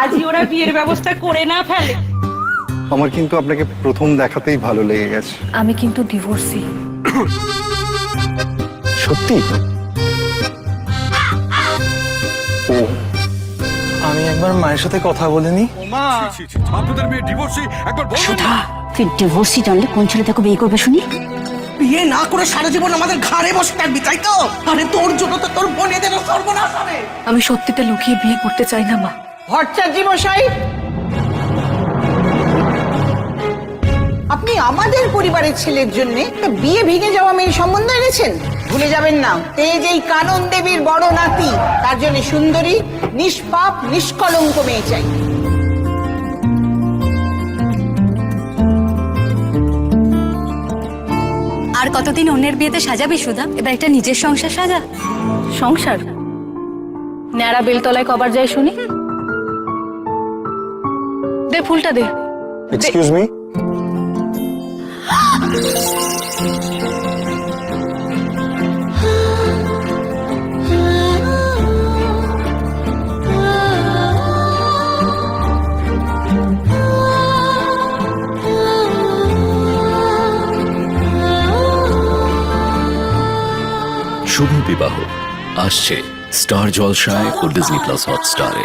আজই ওরা বিয়ের ব্যবস্থা করে না ফেলে। আমার কিন্তু আপনাকে প্রথম দেখাতেই ভালো লেগে গেছে। আমি কিন্তু ডিভোর্সি। সত্যি? ও, আমি একবার মায়ের সাথে কথা বলিনি। আপনাদের মেয়ে ডিভোর্সি একবার বলুন। সুধা, তুই ডিভোর্সি জানলে কোন ছেলে তাকে বিয়ে করবে শুনি? বিয়ে না করে সারা জীবন আমাদের ঘাড়ে বসে থাকবি, তাই তো? আরে তোর জন্য তো তোর বোনেদেরও সর্বনাশ হবে। আমি সত্যিটা লুকিয়ে বিয়ে করতে চাই না মা। ভট্টাচার্য মশাই, আপনি আমাদের পরিবারের ছেলের জন্য একটা বিয়ে ভেঙে যাওয়া মেয়ের সম্বন্ধ এনেছেন। ভুলে যাবেন না, তেজ এই কানন দেবীর বড় নাতি, তার জন্য সুন্দরী, নিষ্পাপ, নিষ্কলঙ্ক মেয়ে চাই। আর কতদিন অন্যের বিয়েতে সাজাবি সুধা? এবার একটা নিজের সংসার সাজা। সংসার? ন্যাড়া বেলতলায় কবার যায় শুনি? দে ফুলটা দে। Excuse me. শুভ বিবাহ আসছে স্টার জলসায় ও ডিজনি প্লাস হটস্টারে।